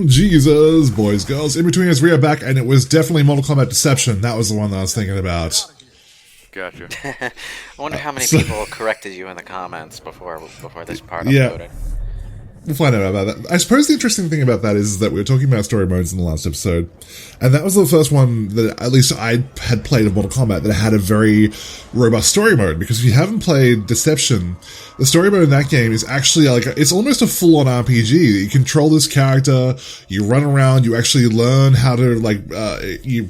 Jesus, boys, girls. In between us, we are back, and it was definitely Mortal Kombat Deception. That was the one that I was thinking about. Gotcha. I wonder how many people corrected you in the comments before this part uploaded. We'll find out about that. I suppose the interesting thing about that is that we were talking about story modes in the last episode, and that was the first one that at least I had played of Mortal Kombat that had a very robust story mode, because if you haven't played Deception, the story mode in that game is actually it's almost a full-on RPG. You control this character, you run around, you actually learn how to, you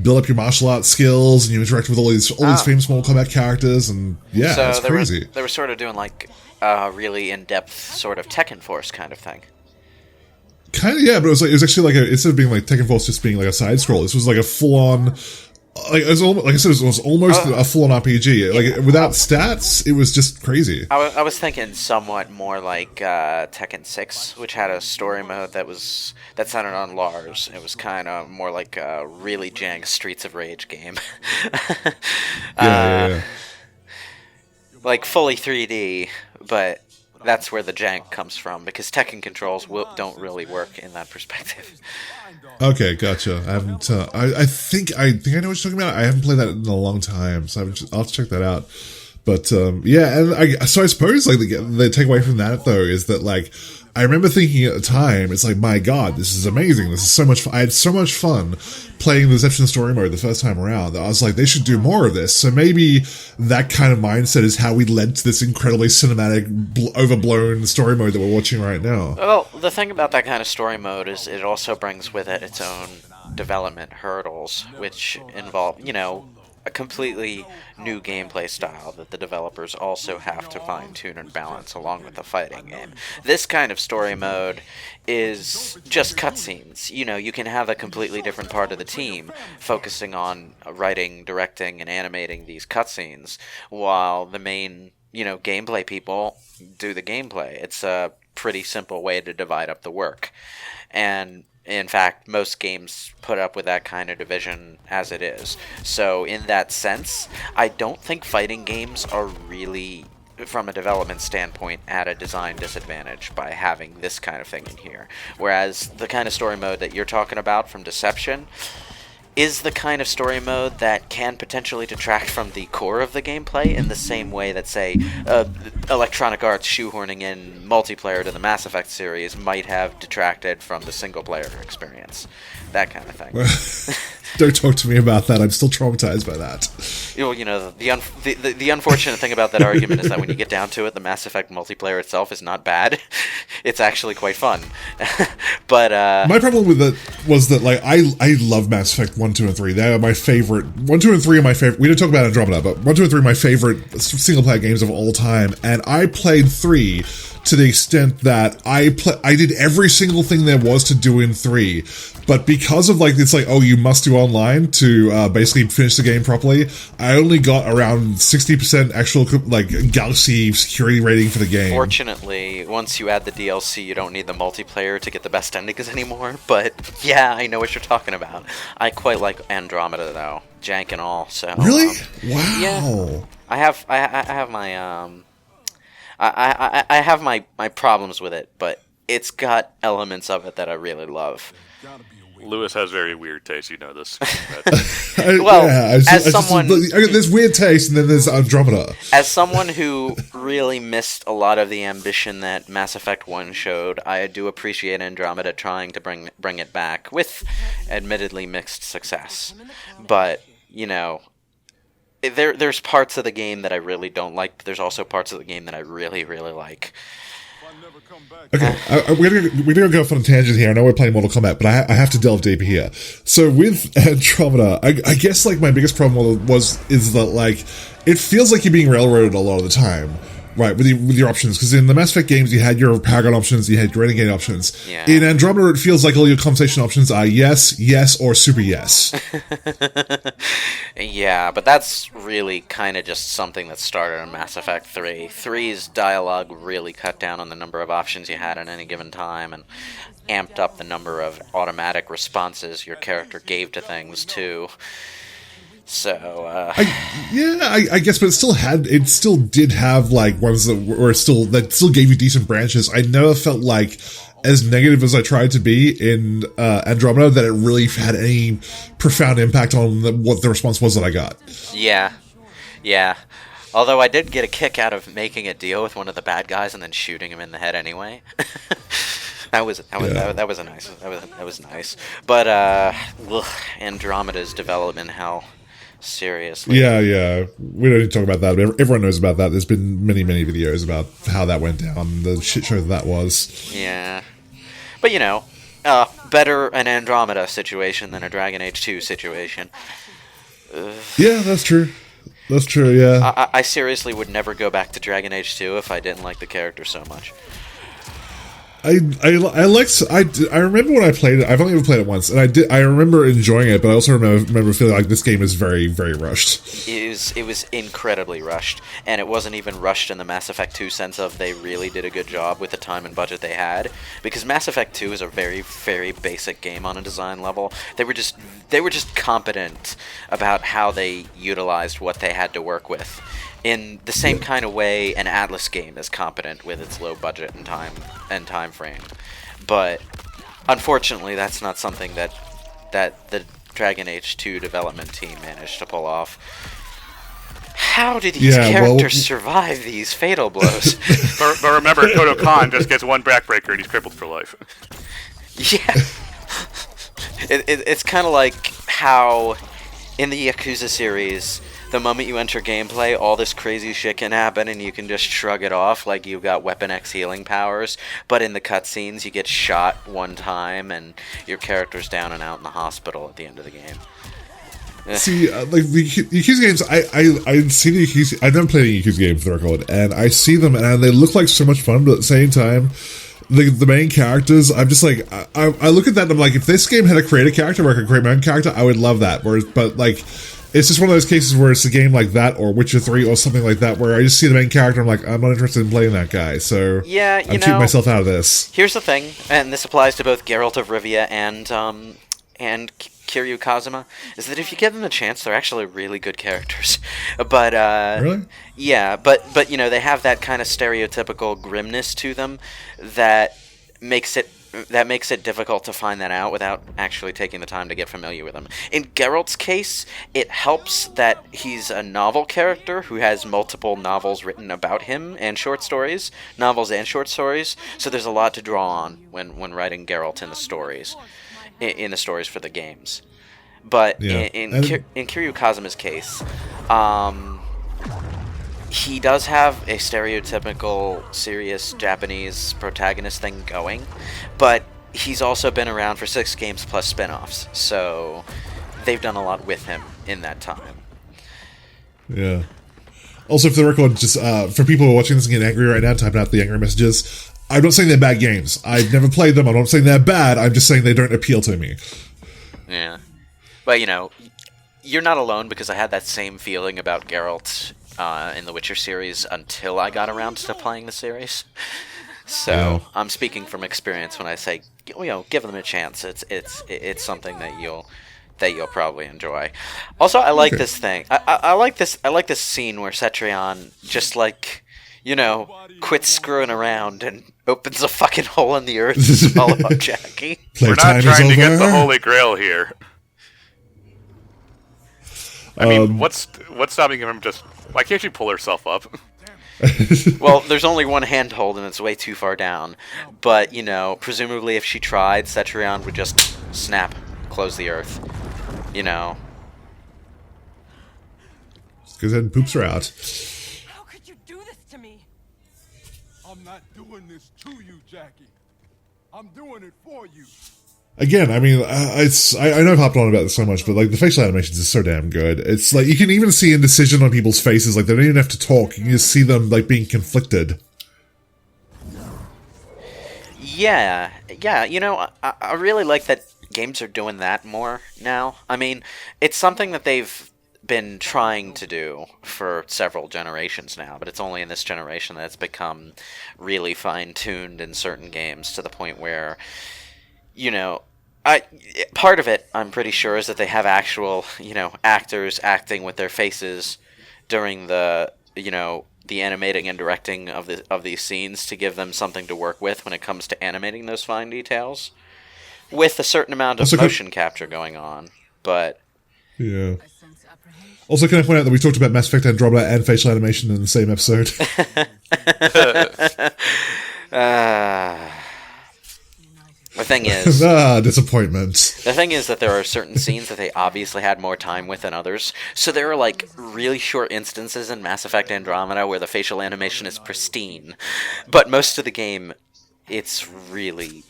build up your martial arts skills, and you interact with all these famous Mortal Kombat characters, and so it's crazy. They were sort of doing really in-depth sort of Tekken Force kind of thing. Kind of, yeah, but it was actually instead of being like Tekken Force just being like a side scroll, this was like a full-on, it was almost a full-on RPG. Without stats, it was just crazy. I was thinking somewhat more like Tekken 6, which had a story mode that centered on Lars. It was kind of more like a really jank Streets of Rage game. Yeah. Like fully 3D, but that's where the jank comes from, because Tekken controls don't really work in that perspective. Okay, gotcha. I haven't. I think I know what you're talking about. I haven't played that in a long time, so I'll have to check that out. But yeah, and I suppose the takeaway from that though is that I remember thinking at the time, it's like, my God, this is amazing. This is so much fun. I had so much fun playing the Deception story mode the first time around that I was like, they should do more of this. So maybe that kind of mindset is how we led to this incredibly cinematic, overblown story mode that we're watching right now. Well, the thing about that kind of story mode is it also brings with it its own development hurdles, which involve, a completely new gameplay style that the developers also have to fine-tune and balance along with the fighting game. This kind of story mode is just cutscenes. You can have a completely different part of the team focusing on writing, directing, and animating these cutscenes, while the main, gameplay people do the gameplay. It's a pretty simple way to divide up the work. And in fact, most games put up with that kind of division as it is. So in that sense, I don't think fighting games are really, from a development standpoint, at a design disadvantage by having this kind of thing in here. Whereas the kind of story mode that you're talking about from Deception is the kind of story mode that can potentially detract from the core of the gameplay in the same way that, say, Electronic Arts shoehorning in multiplayer to the Mass Effect series might have detracted from the single-player experience. That kind of thing. Don't talk to me about that. I'm still traumatized by that. The unfortunate thing about that argument is that when you get down to it, the Mass Effect multiplayer itself is not bad. It's actually quite fun. But my problem with it was that I love Mass Effect 1, 2, and 3. They are my favorite. 1, 2, and 3 are my favorite. We didn't talk about Andromeda, but 1, 2, and 3 are my favorite single-player games of all time. And I played 3 to the extent that I did every single thing there was to do in 3. But because of you must do online to basically finish the game properly, I only got around 60% actual Galaxy security rating for the game. Fortunately, once you add the DLC, you don't need the multiplayer to get the best endings anymore. But yeah, I know what you're talking about. I quite like Andromeda though, jank and all. So really, wow. Yeah, I have my problems with it, but it's got elements of it that I really love. Lewis has very weird taste, you know this. There's weird taste, and then there's Andromeda. As someone who really missed a lot of the ambition that Mass Effect 1 showed, I do appreciate Andromeda trying to bring it back, with admittedly mixed success. But, there's parts of the game that I really don't like, but there's also parts of the game that I really, really like. Okay, we're gonna go off on a tangent here. I know we're playing Mortal Kombat, but I have to delve deeper here. So with Andromeda, I guess my biggest problem is that it feels like you're being railroaded a lot of the time, right? With your options, because in the Mass Effect games you had your Paragon options, you had your Renegade options. Yeah. In Andromeda, it feels like all your conversation options are yes, yes, or super yes. Yeah, but that's really kind of just something that started in Mass Effect 3. 3's dialogue really cut down on the number of options you had at any given time, and amped up the number of automatic responses your character gave to things, too. So, I guess, but it still did have ones that still gave you decent branches. I never felt like as negative as I tried to be in Andromeda, that it really had any profound impact on what the response was that I got. Yeah. Yeah. Although I did get a kick out of making a deal with one of the bad guys and then shooting him in the head anyway. That was nice. But Andromeda's development hell. Seriously. Yeah. We don't need to talk about that. Everyone knows about that. There's been many videos about how that went down, the shit show that was. Yeah. But better an Andromeda situation than a Dragon Age 2 situation. Yeah, that's true. That's true, yeah. I seriously would never go back to Dragon Age 2 if I didn't like the character so much. I remember when I played it. I've only ever played it once, and I remember enjoying it, but I also remember feeling like this game is very, very rushed. It was incredibly rushed, and it wasn't even rushed in the Mass Effect 2 sense of they really did a good job with the time and budget they had, because Mass Effect 2 is a very, very basic game on a design level. They were just competent about how they utilized what they had to work with. In the same kind of way an Atlas game is competent with its low budget and time frame. But unfortunately that's not something that the Dragon Age 2 development team managed to pull off. How did these characters survive these fatal blows? but remember, Kodo Khan just gets one backbreaker and he's crippled for life. Yeah. It's kind of like how in the Yakuza series, the moment you enter gameplay, all this crazy shit can happen and you can just shrug it off like you've got Weapon X healing powers, but in the cutscenes you get shot one time and your character's down and out in the hospital at the end of the game. See, like the Yakuza games, I see the Yakuza. I've never played a Yakuza game for the record, and I see them and they look like so much fun, but at the same time, the main characters, I'm just like, I look at that and I'm like, if this game had a creator character where I could create my own character, I would love that. But like, it's just one of those cases where it's a game like that or Witcher 3 or something like that where I just see the main character and I'm like, I'm not interested in playing that guy, so yeah, I'm keeping myself out of this. Here's the thing, and this applies to both Geralt of Rivia and Kiryu Kazuma, is that if you give them a chance, they're actually really good characters. But really? Yeah, but they have that kind of stereotypical grimness to them that makes it difficult to find that out without actually taking the time to get familiar with them. In Geralt's case, it helps that he's a novel character who has multiple novels written about him and novels and short stories, so there's a lot to draw on when writing Geralt in the stories for the games. But in Kiryu Kazuma's case, he does have a stereotypical serious Japanese protagonist thing going, but he's also been around for 6 games plus spin-offs, so they've done a lot with him in that time. Yeah. Also, for the record, just for people who are watching this and getting angry right now, typing out the angry messages, I'm not saying they're bad games. I've never played them. I'm not saying they're bad. I'm just saying they don't appeal to me. Yeah. But, you're not alone, because I had that same feeling about Geralt in the Witcher series until I got around to playing the series. So I'm speaking from experience when I say, give them a chance. It's something that you'll probably enjoy. Also, I like this thing. I like this scene where Cetrion just quits screwing around and opens a fucking hole in the earth to swallow up Jackie. We're not trying to get the Holy Grail here. I mean, what's stopping him from just... Why can't she pull herself up? Well, there's only one handhold and it's way too far down. But, presumably if she tried, Cetrion would just snap, close the earth. Goes ahead and poops her out. How could you do this to me? I'm not doing this to you, Jackie. I'm doing it for you. Again, I mean, I know I've hopped on about this so much, but the facial animations is so damn good. It's you can even see indecision on people's faces. They don't even have to talk. You can just see them being conflicted. Yeah. I really like that games are doing that more now. I mean, it's something that they've been trying to do for several generations now, but it's only in this generation that it's become really fine-tuned in certain games to the point where, part of it, I'm pretty sure, is that they have actual, actors acting with their faces during the, the animating and directing of these scenes to give them something to work with when it comes to animating those fine details, with a certain amount of Also, motion capture going on. But yeah. Also, can I point out that we talked about Mass Effect Andromeda and facial animation in the same episode? The thing is... disappointment. The thing is that there are certain scenes that they obviously had more time with than others. So there are, like, really short instances in Mass Effect Andromeda where the facial animation is pristine. But most of the game, it's really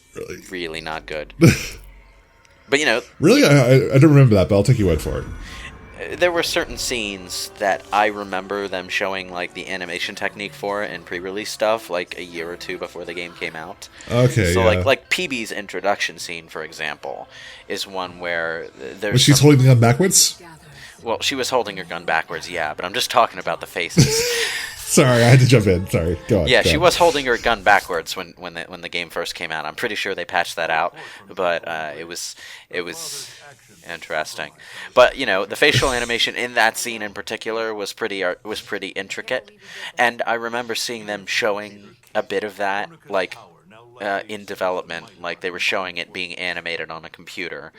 not good. But, you know... Really? I don't remember that, but I'll take your word for it. There were certain scenes that I remember them showing, like, the animation technique for in pre-release stuff, like, a year or two before the game came out. Okay, so, yeah. like PB's introduction scene, for example, is one where there's... Was she holding the gun backwards? Well, she was holding her gun backwards, yeah, but I'm just talking about the faces. Sorry, I had to jump in. Sorry, go on. Yeah, go she on. was holding her gun backwards when the game first came out. I'm pretty sure they patched that out, but it was interesting. But you know, the facial animation in that scene in particular was pretty intricate, and I remember seeing them showing a bit of that, like in development, like they were showing it being animated on a computer.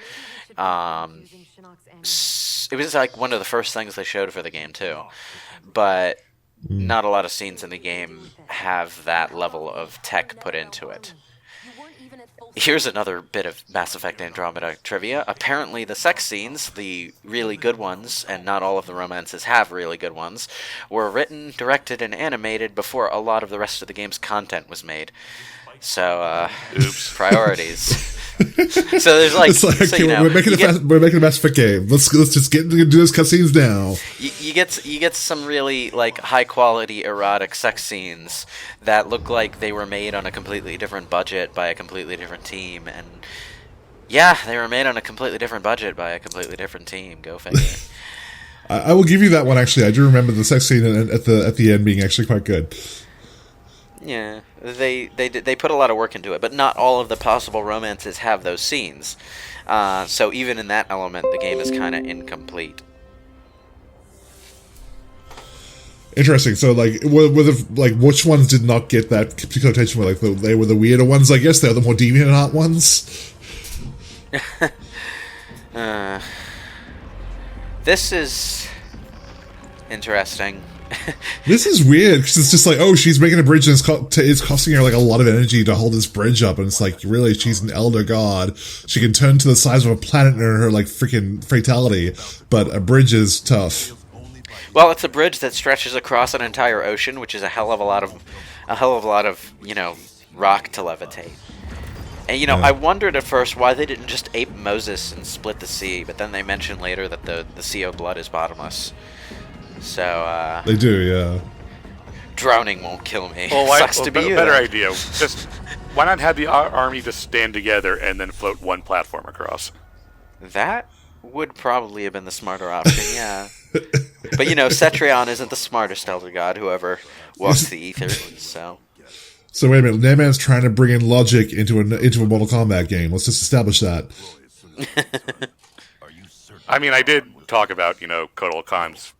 It was like one of the first things they showed for the game too, but not a lot of scenes in the game have that level of tech put into it. Here's another bit of Mass Effect Andromeda trivia. Apparently the sex scenes, the really good ones, and not all of the romances have really good ones, were written, directed, and animated before a lot of the rest of the game's content was made. So, oops, priorities. So there's like, it's like so, you know, we're making a Mass Effect game. Let's just get into those cutscenes now. You get some really like high quality erotic sex scenes that look like they were made on a completely different budget by a completely different team, and yeah, they were made on a completely different budget by a completely different team. Go figure. I will give you that one. Actually, I do remember the sex scene at the end being actually quite good. Yeah, they put a lot of work into it, but not all of the possible romances have those scenes. So even in that element, the game is kind of incomplete. Interesting. So, like, which ones did not get that particular attention? Like, they were the weirder ones, I guess. They're the more deviant ones. This is interesting. This is weird because it's just like, oh, she's making a bridge and it's costing her like a lot of energy to hold this bridge up, and it's like, really, she's an elder god. She can turn to the size of a planet in her like freaking fatality, but a bridge is tough. Well, it's a bridge that stretches across an entire ocean, which is a hell of a lot of you know, rock to levitate. And you know, I wondered at first why they didn't just ape Moses and split the sea, but then they mentioned later that the Sea of Blood is bottomless. So, they do, yeah. Drowning won't kill me. Well, Sucks to be you. Better idea. Just why not have the army just stand together and then float one platform across? That would probably have been the smarter option, yeah. But you know, Cetrion isn't the smartest elder god who ever walks the ether, so... So wait a minute, Nayman's trying to bring in logic into a Mortal Kombat game. Let's just establish that. I mean, I did talk about, you know, Kotal Khan's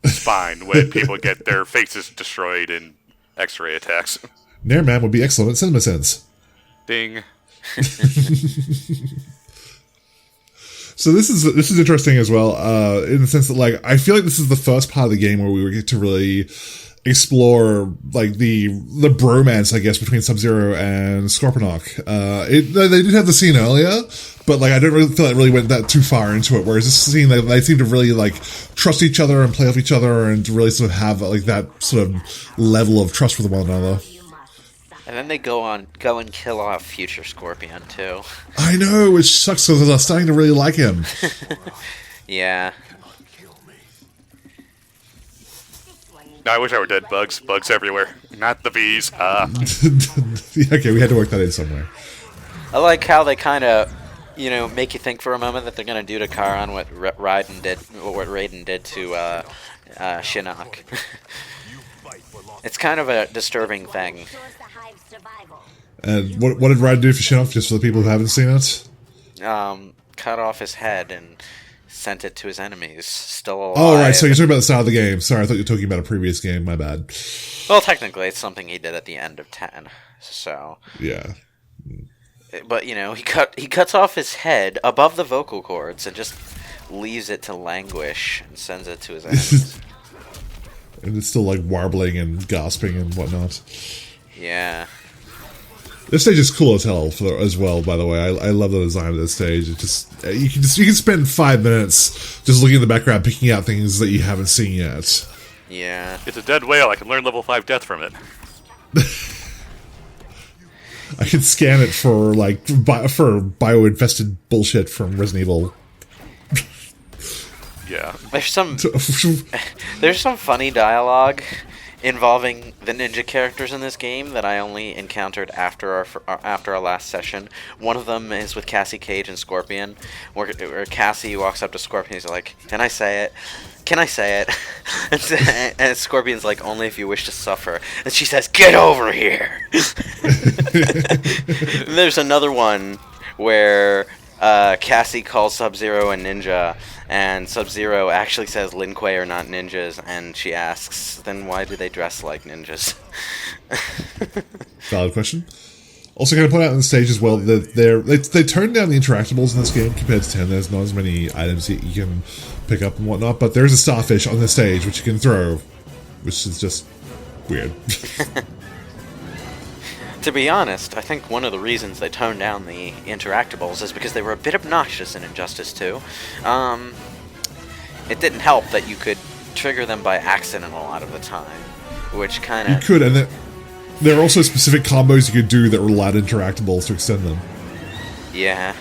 spine when people get their faces destroyed in X-ray attacks. Nairman would be excellent at CinemaSins. Ding. So this is interesting as well, in the sense that, like, I feel like this is the first part of the game where we get to really explore, like, the bromance, I guess, between Sub-Zero and Scorponok. They did have the scene earlier, but, like, I don't really feel it really went that too far into it, whereas this scene, they seem to really, like, trust each other and play off each other and really sort of have, like, that sort of level of trust with one another. And then they go and kill off future Scorpion, too. I know, which sucks because I'm starting to really like him. Yeah. No, I wish I were dead. Bugs everywhere. Not the bees. Okay, we had to work that in somewhere. I like how they kind of, you know, make you think for a moment that they're going to do to Charon what Raiden did to Shinnok. It's kind of a disturbing thing. And what did Raiden do for Shinnok, just for the people who haven't seen it? Cut off his head and sent it to his enemies, still alive. Oh, right. So you're talking about the style of the game. Sorry, I thought you were talking about a previous game. My bad. Well, technically, it's something he did at the end of 10. So, Yeah. but you know, he cuts off his head above the vocal cords and just leaves it to languish and sends it to his enemies. And it's still like warbling and gasping and whatnot. Yeah. This stage is cool as hell as well. By the way, I love the design of this stage. It just you can spend 5 minutes just looking in the background, picking out things that you haven't seen yet. Yeah. It's a dead whale. I can learn level 5 death from it. I can scan it for for bio-infested bullshit from Resident Evil. Yeah. There's some funny dialogue involving the ninja characters in this game that I only encountered after our last session. One of them is with Cassie Cage and Scorpion, where Cassie walks up to Scorpion and he's like, "Can I say it? Can I say it?" and Scorpion's like, "Only if you wish to suffer." And she says, "Get over here." There's another one where Cassie calls Sub-Zero a ninja, and Sub-Zero actually says Lin Kuei are not ninjas, and she asks, then why do they dress like ninjas? Valid question. Also, going to point out on the stage as well that they turned down the interactables in this game compared to 10. There's not as many items that you can pick up and whatnot, but there's a starfish on the stage which you can throw, which is just weird. To be honest, I think one of the reasons they toned down the interactables is because they were a bit obnoxious in Injustice 2. It didn't help that you could trigger them by accident a lot of the time, which kind of... You could, and there are also specific combos you could do that relied on interactables to extend them. Yeah.